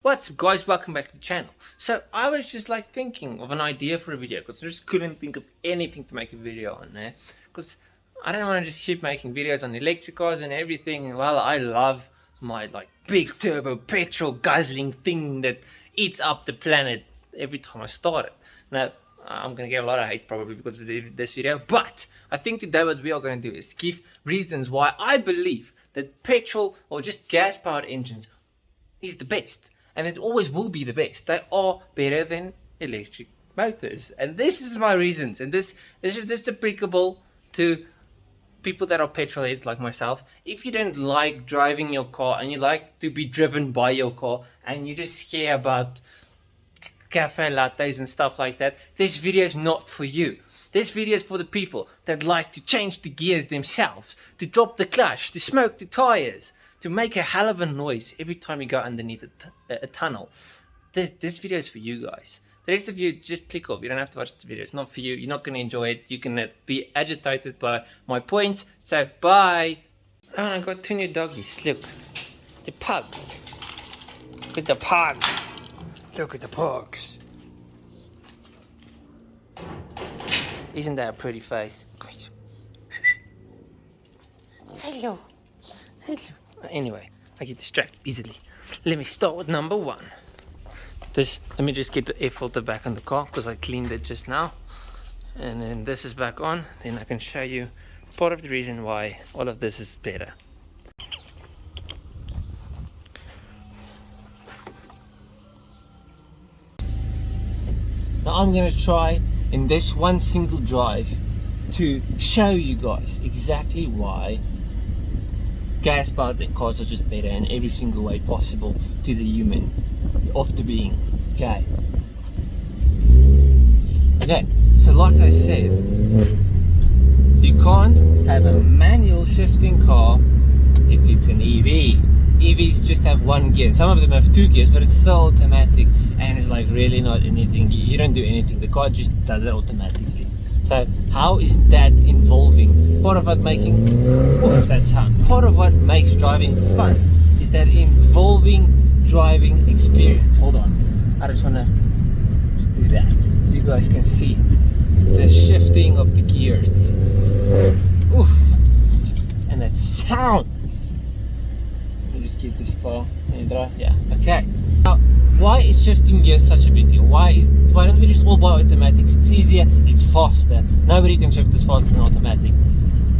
What's up guys, welcome back to the channel. So I was just like thinking of an idea for a video because I just couldn't think of anything to make a video on there, because I don't want to just keep making videos on electric cars and everything. Well, I love my like big turbo petrol guzzling thing that eats up the planet every time I start it. Now I'm gonna get a lot of hate probably because of this video, but I think today what we are going to do is give reasons why I believe that petrol or just gas powered engines is the best. And it always will be the best. They are better than electric motors. And this is my reasons. And this is just applicable to people that are petrol heads like myself. If you don't like driving your car and you like to be driven by your car and you just care about cafe lattes and stuff like that, this video is not for you. This video is for the people that like to change the gears themselves, to drop the clutch, to smoke the tires, to make a hell of a noise every time you go underneath a tunnel. This video is for you guys. The rest of you, just click off. You don't have to watch the video. It's not for you. You're not going to enjoy it. You're going to be agitated by my points. So, bye. Oh, and I got two new doggies. Look. The pugs. Look at the pugs. Look at the pugs. Isn't that a pretty face? Hello. Hello. Anyway, I get distracted easily. Let me start with number one. Let me just get the air filter back on the car because I cleaned it just now. And then this is back on. Then I can show you part of the reason why all of this is better. Now I'm going to try in this one single drive to show you guys exactly why gas powered cars are just better in every single way possible to the human of the being. Okay, so like I said, you can't have a manual shifting car if it's an EV. EVs just have one gear. Some of them have two gears, but it's still automatic and it's like really not anything. You don't do anything, the car just does it automatically. So how is that involving? Part of what making that sound. Part of what makes driving fun is that involving driving experience. Hold on, I just want to do that so you guys can see the shifting of the gears. Oof, and that sound. Let me just get this car and drive. Yeah, okay. Now, why is shifting gears such a big deal? Why don't we just all buy automatics? It's easier, it's faster. Nobody can shift as fast as an automatic.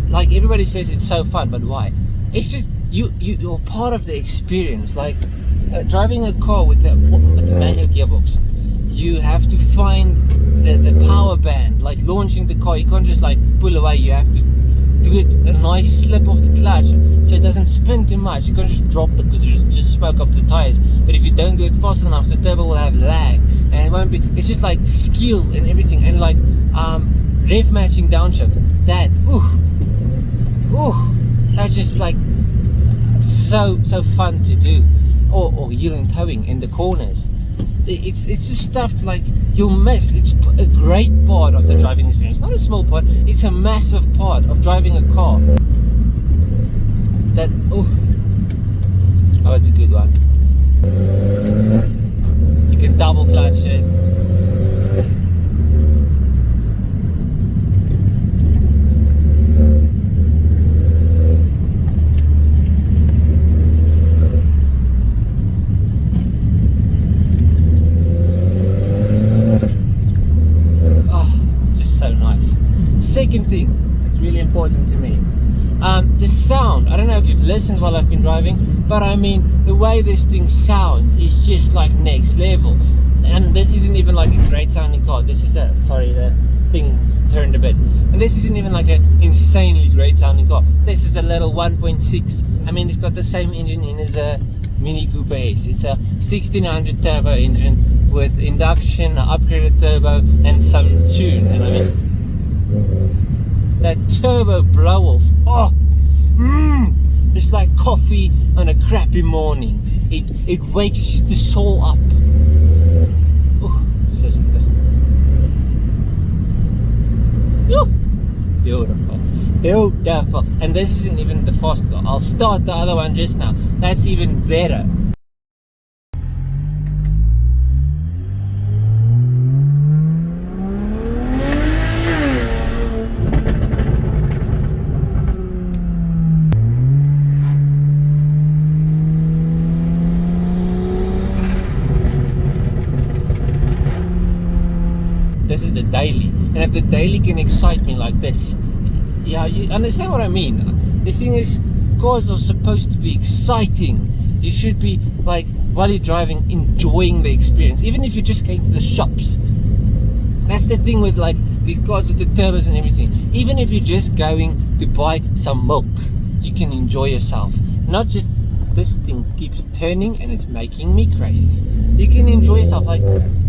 Like everybody says it's so fun, but why? It's just you're part of the experience. Like driving a car with the manual gearbox, you have to find the power band. Like launching the car, you can't just like pull away. You have to do it a nice slip of the clutch so it doesn't spin too much. You can't just drop it because you just smoke up the tires. But if you don't do it fast enough, the turbo will have lag and it won't be. It's just like skill and everything, and like rev matching downshift. That's just like so fun to do. Or heel and towing in the corners. It's just stuff like you'll miss. It's a great part of the driving experience. Not a small part, it's a massive part of driving a car. That was a good one. You can double clutch it. Second thing that's really important to me, the sound. I don't know if you've listened while I've been driving, but I mean the way this thing sounds is just like next level. And this isn't even like a great sounding car. This is the thing's turned a bit, and this isn't even like an insanely great sounding car. This is a little 1.6. I mean, it's got the same engine in as a Mini Cooper S. It's a 1600 turbo engine with induction, upgraded turbo, and some tune. And I mean, that turbo blow off, it's like coffee on a crappy morning. It wakes the soul up. Just listen. Beautiful. And this isn't even the fast car. I'll start the other one just now. That's even better. this is the daily, and if the daily can excite me like this, yeah, you understand what I mean. The thing is, cars are supposed to be exciting. You should be like, while you're driving, enjoying the experience, even if you're just going to the shops. That's the thing with like these cars with the turbos and everything. Even if you're just going to buy some milk, you can enjoy yourself. Not just, this thing keeps turning and it's making me crazy. You can enjoy yourself, like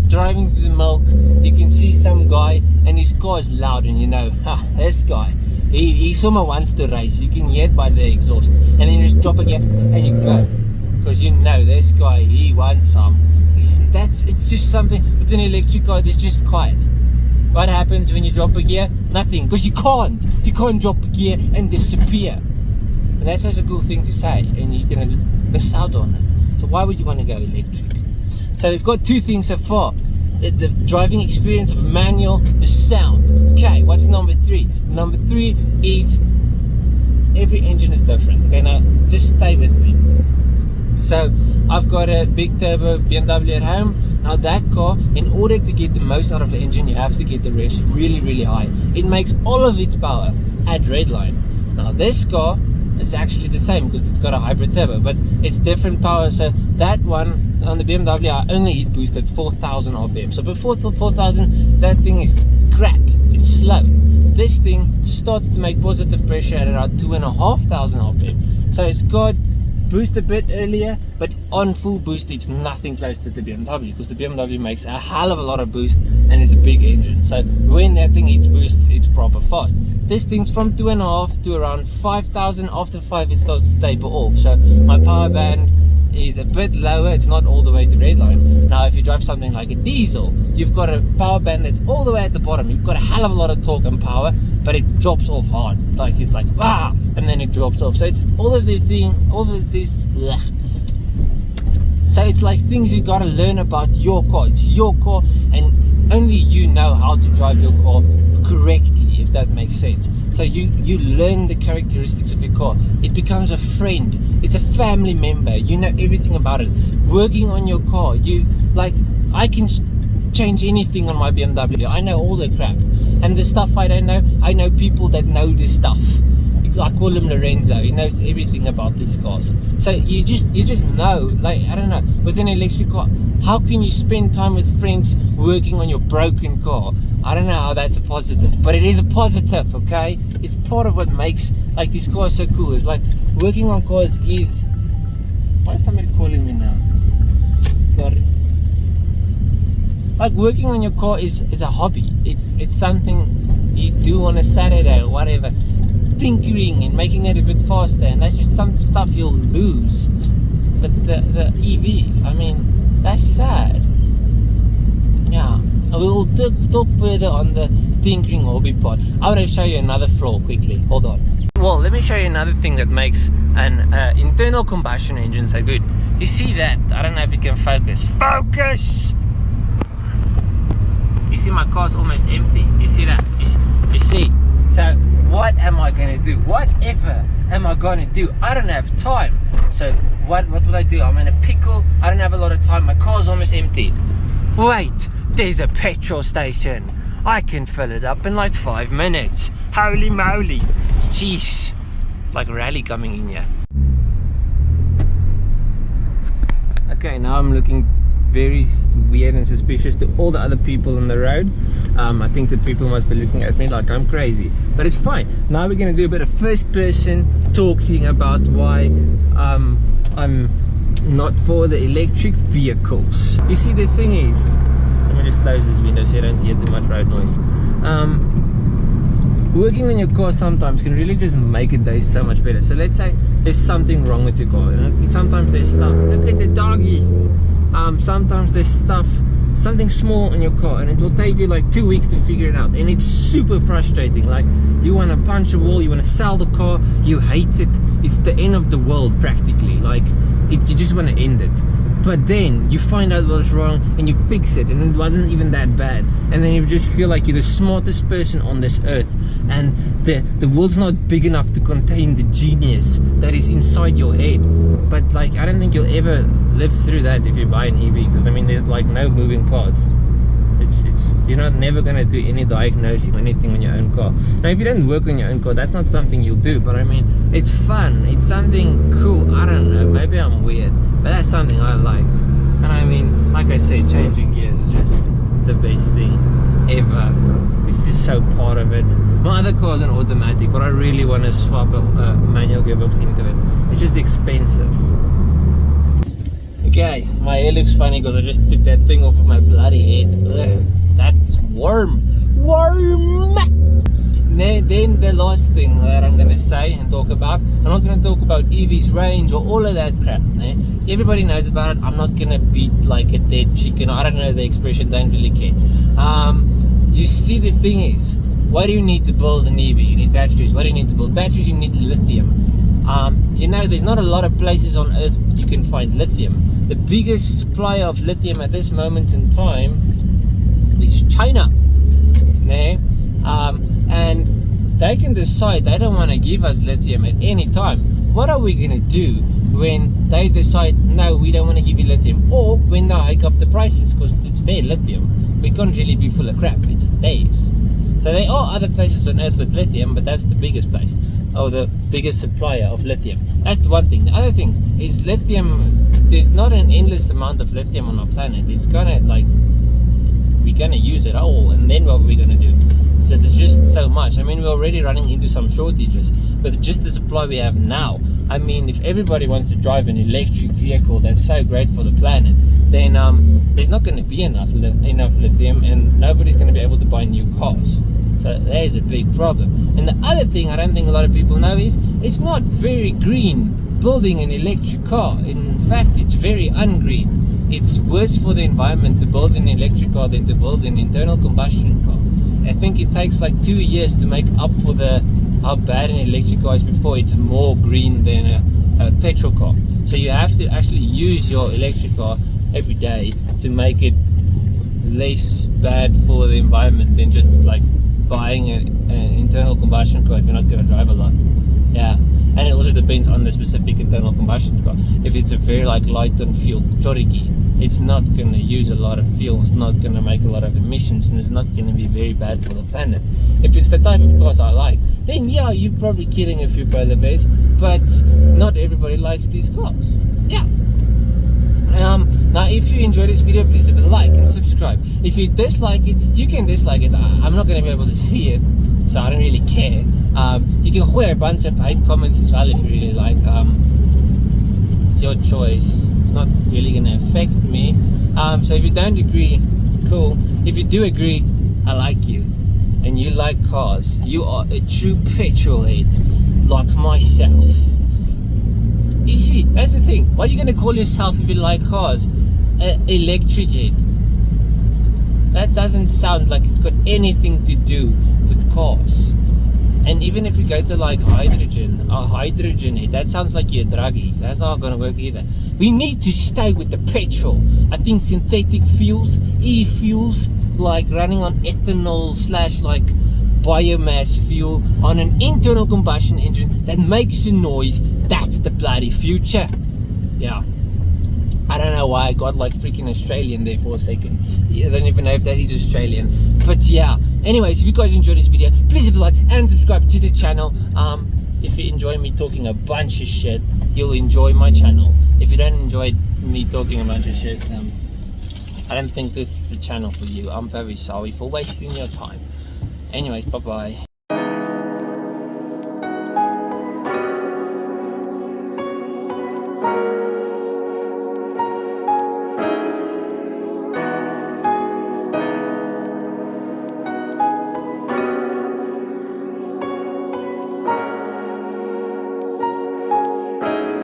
driving through the milk. You can see some guy and his car is loud, and you know, this guy, he someone wants to race. You can hear it by the exhaust, and then you just drop again and you go, because you know this guy, he wants some. It's just something with an electric car. It's just quiet. What happens when you drop a gear? Nothing, because you can't drop a gear and disappear. And that's such a cool thing to say, and you're gonna miss out on it. So why would you want to go electric? So we've got two things so far: the driving experience of manual, the sound. Okay, what's number 3? Number 3 is every engine is different. Okay, now just stay with me. So I've got a big turbo BMW at home. Now that car, in order to get the most out of the engine, you have to get the revs really, really high. It makes all of its power at redline. Now this car, it's actually the same because it's got a hybrid turbo, but it's different power. So that one on the BMW, I only hit boost at 4,000 RPM. So before 4,000, that thing is crap. It's slow. This thing starts to make positive pressure at around 2,500 RPM. So it's got boost a bit earlier, but on full boost it's nothing close to the BMW, because the BMW makes a hell of a lot of boost and it's a big engine. So when that thing hits boost, it's proper fast. This thing's from 2.5 to around 5,000. After 5 it starts to taper off. So my power band is a bit lower. It's not all the way to redline. Now if you drive something like a diesel, you've got a power band that's all the way at the bottom. You've got a hell of a lot of torque and power, but it drops off hard. Like it's like ah, and then it drops off. So it's all of this. Blech. So it's like things you gotta learn about your car. It's your car, and only you know how to drive your car correctly, if that makes sense. So you learn the characteristics of your car. It becomes a friend. It's a family member. You know everything about it. Working on your car, I can change anything on my BMW. I know all the crap, and the stuff I don't know, I know people that know this stuff. I call him Lorenzo. He knows everything about these cars. So you just know, like, I don't know, with an electric car, how can you spend time with friends working on your broken car? I don't know how that's a positive, but it is a positive, okay? It's part of what makes like these cars so cool. It's like working on cars is, why is somebody calling me now? Sorry. Like working on your car is a hobby. It's something you do on a Saturday or whatever. Tinkering and making it a bit faster, and that's just some stuff you'll lose. But the EVs, I mean, that's sad. Yeah, we'll talk further on the tinkering hobby part. I want to show you another flaw quickly. Hold on. Well, let me show you another thing that makes an internal combustion engine so good. You see that? I don't know if you can focus. Focus! You see my car's almost empty. You see that? You see? So what am I going to do? Whatever am I going to do? I don't have time. So what will I do? I'm in a pickle. I don't have a lot of time. My car's almost empty. Wait, there's a petrol station. I can fill it up in like 5 minutes. Holy moly. Jeez. Like a rally coming in here. Okay, now I'm looking very weird and suspicious to all the other people on the road. I think that people must be looking at me like I'm crazy, but it's fine. Now we're going to do a bit of first person talking about why I'm not for the electric vehicles. You see, the thing is, let me just close this window so you don't hear too much road noise. Working on your car sometimes can really just make a day so much better. So let's say there's something wrong with your car. Sometimes there's stuff, look at the doggies. Sometimes there's something small in your car, and it will take you like 2 weeks to figure it out, and it's super frustrating. Like, you want to punch a wall, you want to sell the car, you hate it, it's the end of the world practically. Like, you just want to end it. But then you find out what's wrong and you fix it, and it wasn't even that bad, and then you just feel like you're the smartest person on this earth, and the world's not big enough to contain the genius that is inside your head. But like, I don't think you'll ever live through that if you buy an EV, because I mean, there's like no moving parts. it's you're not never gonna do any diagnosing or anything on your own car. Now, if you don't work on your own car, that's not something you'll do. But I mean, it's fun. It's something cool. I don't know. Maybe I'm weird, but that's something I like. And I mean, like I say, changing gears is just the best thing ever. It's just so part of it. My other car's an automatic, but I really want to swap a manual gearbox into it. It's just expensive. Okay, my hair looks funny because I just took that thing off of my bloody head. Ugh, that's warm. Then the last thing that I'm going to say and talk about, I'm not going to talk about EV's range or all of that crap. Everybody knows about it. I'm not going to beat like a dead chicken. I don't know the expression, don't really care. You see, the thing is, what do you need to build an EV? You need batteries. What do you need to build batteries? You need lithium. You know, there's not a lot of places on earth you can find lithium. The biggest supplier of lithium at this moment in time is China. And they can decide they don't want to give us lithium at any time. What are we going to do when they decide, no, we don't want to give you lithium? Or when they hike up the prices, because it's their lithium. We can't really be full of crap, it's theirs. So there are other places on earth with lithium, but that's the biggest place, or the biggest supplier of lithium. That's the one thing. The other thing is lithium. There's not an endless amount of lithium on our planet. It's gonna, like, we're gonna use it all, and then what are we gonna do? So there's just so much. I mean, we're already running into some shortages with just the supply we have now. I mean, if everybody wants to drive an electric vehicle that's so great for the planet, then there's not going to be enough lithium, and nobody's going to be able to buy new cars. So there's a big problem. And the other thing I don't think a lot of people know is it's not very green building an electric car. In fact, it's very ungreen. It's worse for the environment to build an electric car than to build an internal combustion car. I think it takes like 2 years to make up for how bad an electric car is before it's more green than a petrol car. So you have to actually use your electric car every day to make it less bad for the environment than just like buying an internal combustion car if you're not going to drive a lot. Yeah, and it also depends on the specific internal combustion car. If it's a very like light on fuel, choriki, it's not going to use a lot of fuel, it's not going to make a lot of emissions, and it's not going to be very bad for the planet. If it's the type of cars I like, then yeah, you're probably killing a few polar bears, but not everybody likes these cars. Yeah. Now if you enjoyed this video, please leave a like and subscribe. If you dislike it, you can dislike it. I'm not going to be able to see it, so I don't really care. You can share a bunch of hate comments as well if you really like. It's your choice. It's not really going to affect me. So if you don't agree, cool. If you do agree, I like you, and you like cars. You are a true petrol head like myself. You see, that's the thing. What are you going to call yourself if you like cars? Electric head. That doesn't sound like it's got anything to do with cars. And even if you go to like hydrogen head, that sounds like you're a druggie. That's not going to work either. We need to stay with the petrol. I think synthetic fuels, e-fuels, like running on ethanol / like biomass fuel on an internal combustion engine that makes a noise, that's the bloody future. Yeah. I don't know why I got like freaking Australian there for a second. I don't even know if that is Australian. But yeah. Anyways, if you guys enjoyed this video, please leave a like and subscribe to the channel. If you enjoy me talking a bunch of shit, you'll enjoy my channel. If you don't enjoy me talking a bunch of shit, I don't think this is the channel for you. I'm very sorry for wasting your time. Anyways, bye bye.